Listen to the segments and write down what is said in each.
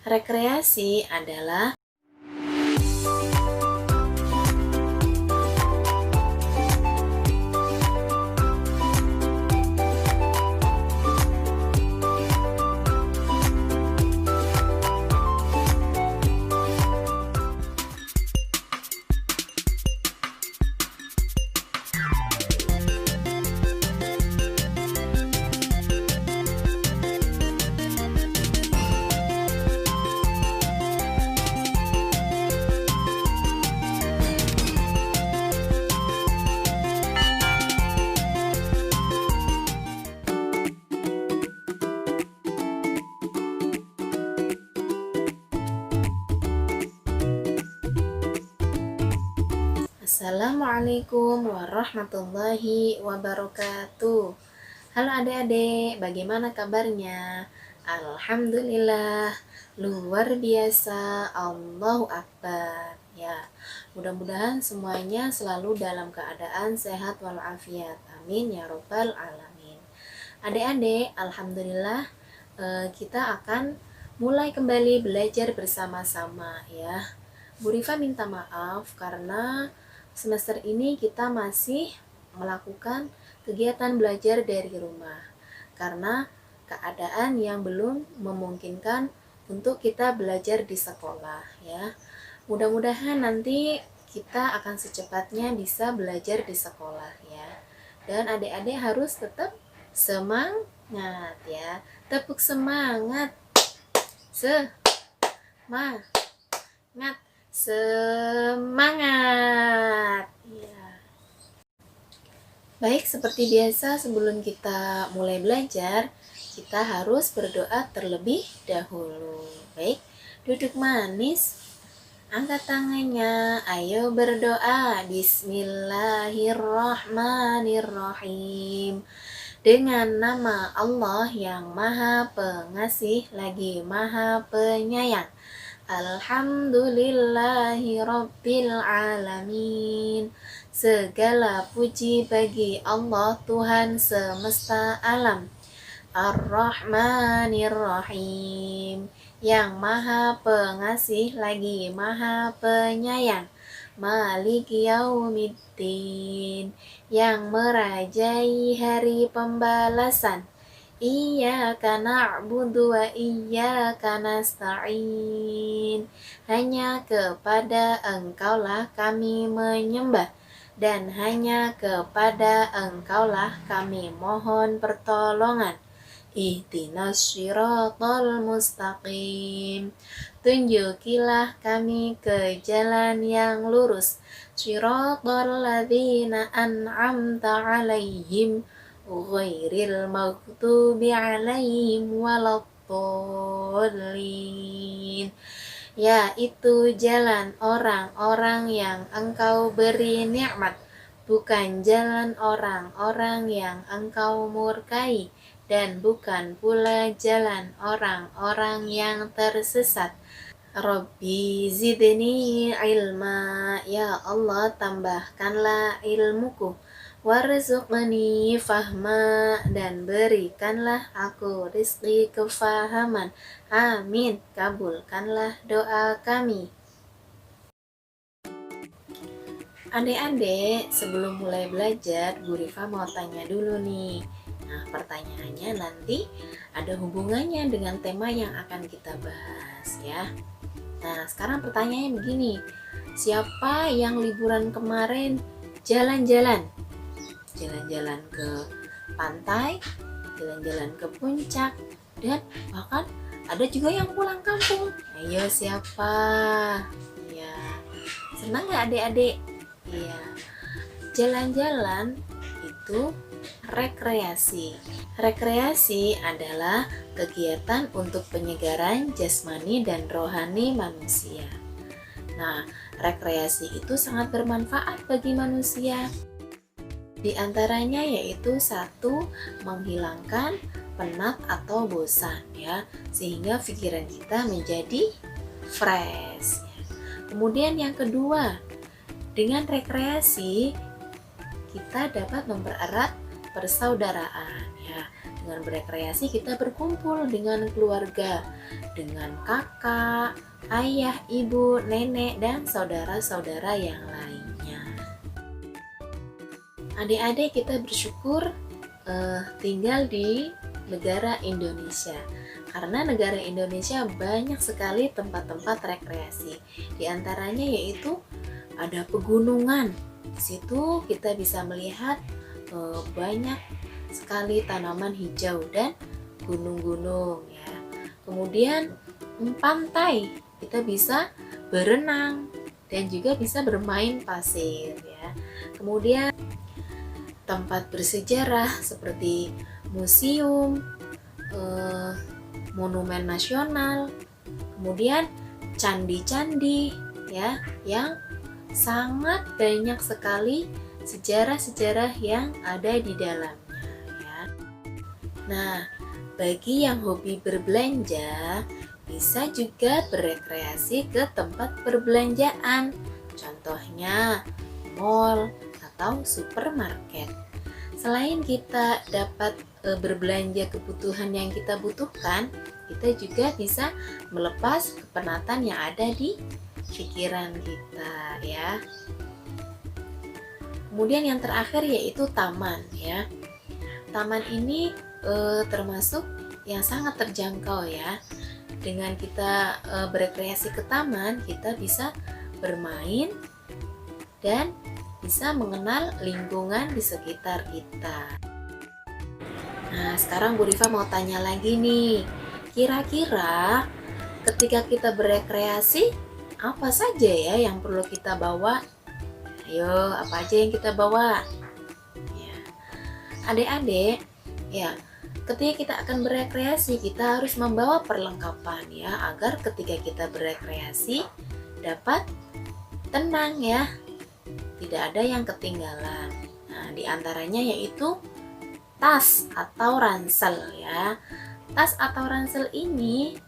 Rekreasi adalah Assalamualaikum warahmatullahi wabarakatuh. Halo adik-adik, bagaimana kabarnya? Alhamdulillah, luar biasa, Allahu Akbar. Ya, mudah-mudahan semuanya selalu dalam keadaan sehat walafiat. Amin ya robbal alamin. Adik-adik, alhamdulillah kita akan mulai kembali belajar bersama-sama ya. Bu Rifa minta maaf karena semester ini kita masih melakukan kegiatan belajar dari rumah karena keadaan yang belum memungkinkan untuk kita belajar di sekolah ya. Mudah-mudahan nanti kita akan secepatnya bisa belajar di sekolah ya. Dan adik-adik harus tetap semangat ya. Tepuk semangat. Semangat. Semangat ya. Baik, seperti biasa sebelum kita mulai belajar, kita harus berdoa terlebih dahulu. Baik, duduk manis, angkat tangannya, ayo berdoa. Bismillahirrahmanirrahim. Dengan nama Allah yang Maha Pengasih lagi Maha Penyayang. Alhamdulillahi Rabbil Alamin. Segala puji bagi Allah Tuhan semesta alam. Ar-Rahmanir-Rahim, yang Maha Pengasih lagi Maha Penyayang. Maliki Yaumiddin, yang merajai hari pembalasan. Iyyaka na'budu wa iyyaka nasta'in. Hanya kepada Engkaulah kami menyembah dan hanya kepada Engkaulah kami mohon pertolongan. Ihdinas syiratal mustaqim. Tunjukilah kami ke jalan yang lurus. Syiratal ladzina an'amta 'alaihim ghairil maghdubi 'alaihim waladdallin. Yaitu jalan orang-orang yang Engkau beri nikmat, bukan jalan orang-orang yang Engkau murkai, dan bukan pula jalan orang-orang yang tersesat. Rabbi zidni ilma, ya Allah tambahkanlah ilmuku. Warzuqni fahma, dan berikanlah aku rizki kefahaman. Amin, kabulkanlah doa kami. Adik-adik, sebelum mulai belajar, Bu Rifa mau tanya dulu nih. Nah, pertanyaannya nanti ada hubungannya dengan tema yang akan kita bahas ya. Nah, sekarang pertanyaannya begini. Siapa yang liburan kemarin jalan-jalan? Jalan-jalan ke pantai, jalan-jalan ke puncak, dan bahkan ada juga yang pulang kampung. Ayo siapa? Ya, senang gak adik-adik? Ya, jalan-jalan itu rekreasi. Rekreasi adalah kegiatan untuk penyegaran jasmani dan rohani manusia. Nah, rekreasi itu sangat bermanfaat bagi manusia. Di antaranya yaitu satu, menghilangkan penat atau bosan ya, sehingga pikiran kita menjadi fresh. Kemudian yang kedua, dengan rekreasi kita dapat mempererat persaudaraan ya, Dengan berekreasi kita berkumpul dengan keluarga, dengan kakak, ayah, ibu, nenek, dan saudara-saudara yang lainnya. Adik-adik, kita bersyukur tinggal di negara Indonesia, karena negara Indonesia banyak sekali tempat-tempat rekreasi. Di antaranya yaitu ada pegunungan. Di situ kita bisa melihat banyak sekali tanaman hijau dan gunung-gunung ya. Kemudian pantai, kita bisa berenang dan juga bisa bermain pasir ya. Kemudian tempat bersejarah seperti museum, monumen nasional, kemudian candi-candi ya, yang sangat banyak sekali sejarah-sejarah yang ada di dalamnya ya. Nah, bagi yang hobi berbelanja, bisa juga berekreasi ke tempat perbelanjaan, contohnya mall atau supermarket. Selain kita dapat berbelanja kebutuhan yang kita butuhkan, kita juga bisa melepas kepenatan yang ada di pikiran kita ya. Kemudian yang terakhir yaitu taman ya. Taman ini termasuk yang sangat terjangkau ya. Dengan kita berekreasi ke taman, kita bisa bermain dan bisa mengenal lingkungan di sekitar kita. Nah, sekarang Bu Rifa mau tanya lagi nih. Kira-kira ketika kita berekreasi, apa saja ya yang perlu kita bawa? Ayo, apa aja yang kita bawa? Ya. Adik-adik, ya, ketika kita akan berekreasi, kita harus membawa perlengkapan ya, agar ketika kita berekreasi dapat tenang ya, tidak ada yang ketinggalan. Nah, diantaranya yaitu tas atau ransel ya. Tas atau ransel ini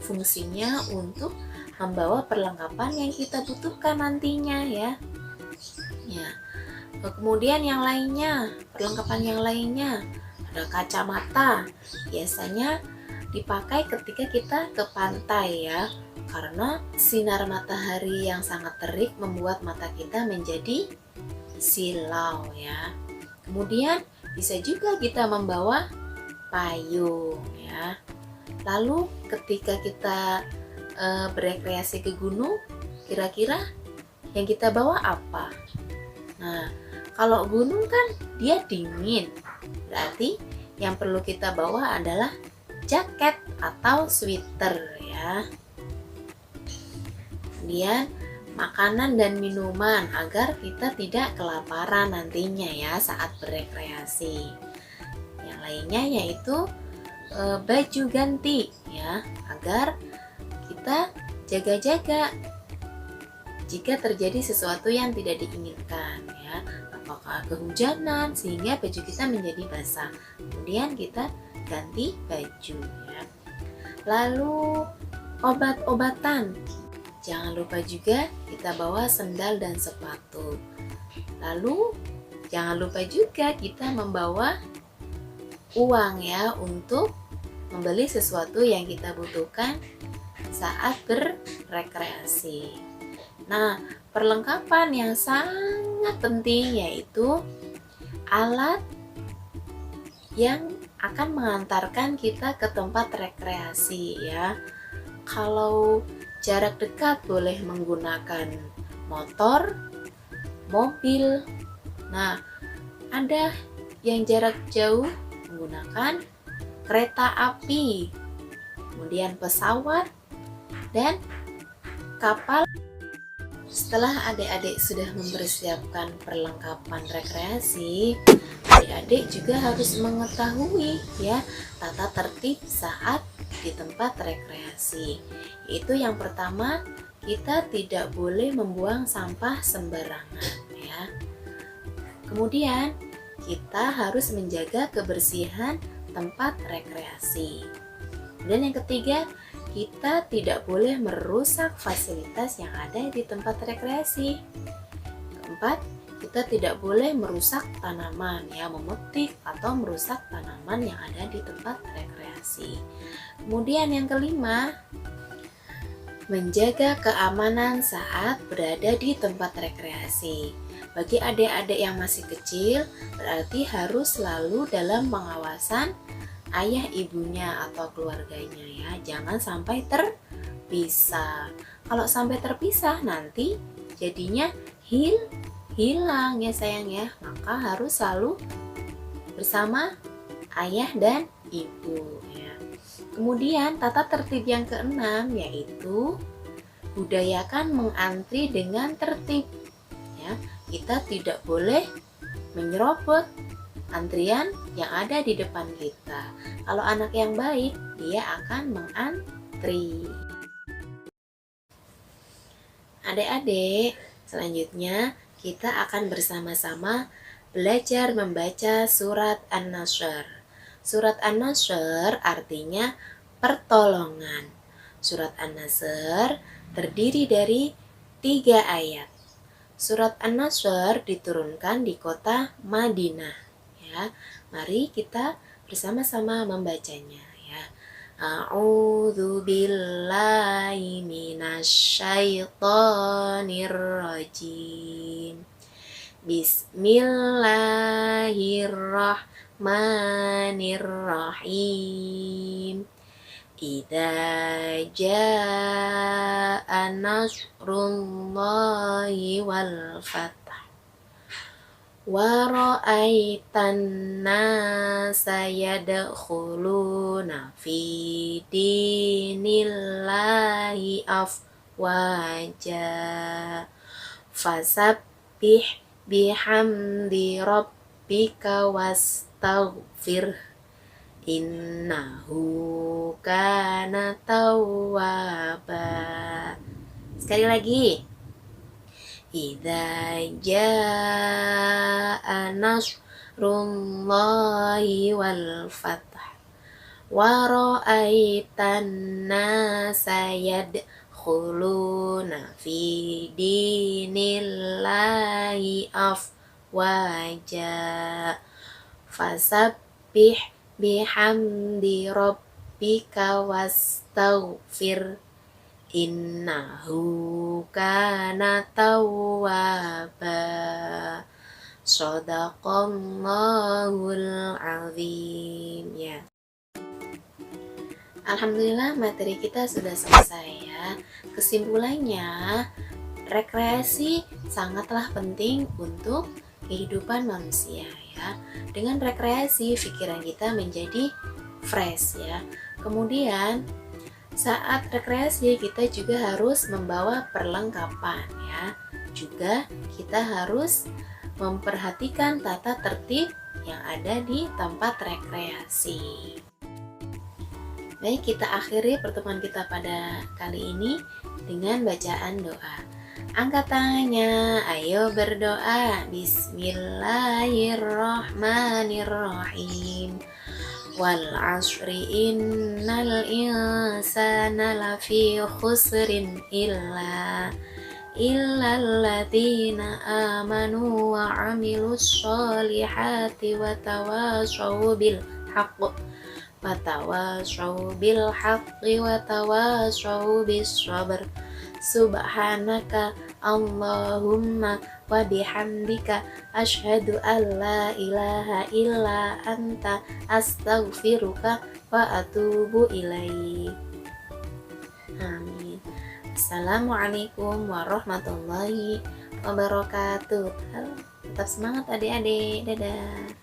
fungsinya untuk membawa perlengkapan yang kita butuhkan nantinya ya. Ya. Kemudian yang lainnya, perlengkapan yang lainnya ada kacamata. Biasanya dipakai ketika kita ke pantai ya, karena sinar matahari yang sangat terik membuat mata kita menjadi silau ya. Kemudian bisa juga kita membawa payung ya. Lalu ketika kita berekreasi ke gunung, kira-kira yang kita bawa apa? Nah, kalau gunung kan dia dingin, berarti yang perlu kita bawa adalah jaket atau sweater ya. Kemudian makanan dan minuman agar kita tidak kelaparan nantinya ya saat berekreasi. Yang lainnya yaitu baju ganti ya, agar kita jaga-jaga jika terjadi sesuatu yang tidak diinginkan ya, apakah kehujanan sehingga baju kita menjadi basah, kemudian kita ganti baju ya. Lalu obat-obatan, jangan lupa juga kita bawa sendal dan sepatu. Lalu jangan lupa juga kita membawa uang ya, untuk membeli sesuatu yang kita butuhkan saat berrekreasi. Nah, perlengkapan yang sangat penting yaitu alat yang akan mengantarkan kita ke tempat rekreasi ya. Kalau jarak dekat boleh menggunakan motor, mobil. Nah, ada yang jarak jauh menggunakan kereta api, kemudian pesawat dan kapal. Setelah adik-adik sudah mempersiapkan perlengkapan rekreasi, adik-adik juga harus mengetahui ya tata tertib saat di tempat rekreasi. Itu yang pertama, kita tidak boleh membuang sampah sembarangan ya. Kemudian kita harus menjaga kebersihan tempat rekreasi. Dan yang ketiga, kita tidak boleh merusak fasilitas yang ada di tempat rekreasi. Keempat, kita tidak boleh merusak tanaman ya, memetik atau merusak tanaman. teman-teman yang ada di tempat rekreasi. Kemudian yang kelima, menjaga keamanan saat berada di tempat rekreasi. Bagi adik-adik yang masih kecil, berarti harus selalu dalam pengawasan ayah ibunya atau keluarganya ya. Jangan sampai terpisah. Kalau sampai terpisah nanti jadinya hilang ya sayang ya. Maka harus selalu bersama ayah dan ibu ya. Kemudian tata tertib yang keenam yaitu budayakan mengantri dengan tertib ya. Kita tidak boleh menyerobot antrian yang ada di depan kita. Kalau anak yang baik, dia akan mengantri. Adik-adik, selanjutnya kita akan bersama-sama belajar membaca surat An-Nasr. Surat An-Nasr artinya pertolongan. Surat An-Nasr terdiri dari 3 ayat. Surat An-Nasr diturunkan di kota Madinah. Ya, mari kita bersama-sama membacanya ya. A'udzu billahi minasyaitonir rajim. Bismillahirrahmanirrahim. Idza jaa nasrullahi wal fath wa ra'aitan nasa yadkhuluna fi dinillahi afwaja fasabbih bihamdi rabbika wastaghfir innahu kana tawwaba. Sekali lagi. Idza jaa nasrullahi wal fath wa ra'aitan nasa yadkhuluna fi dinillahi afwaja fasabbih bihamdi rabbika wastaghfir innahu kana tawwaba. Shadaqallahul azim ya. Alhamdulillah materi kita sudah selesai ya. Kesimpulannya, rekreasi sangatlah penting untuk kehidupan manusia ya. Dengan rekreasi pikiran kita menjadi fresh ya. Kemudian saat rekreasi kita juga harus membawa perlengkapan ya. Juga kita harus memperhatikan tata tertib yang ada di tempat rekreasi. Baik, kita akhiri pertemuan kita pada kali ini dengan bacaan doa. Angkat tangannya, ayo berdoa. Bismillahirrahmanirrahim. Wal asri innal insana lafi khusrin illalladzina amanu wa amilus solihati wa tawashaw bil haqqi wa tawashaw bis sabr. Subhanaka Allahumma wa bihamdika asyhadu an la ilaha illa anta astaghfiruka wa atubu ilaik. Amin. Assalamualaikum warahmatullahi wabarakatuh. Tetap semangat adik-adik. Dadah.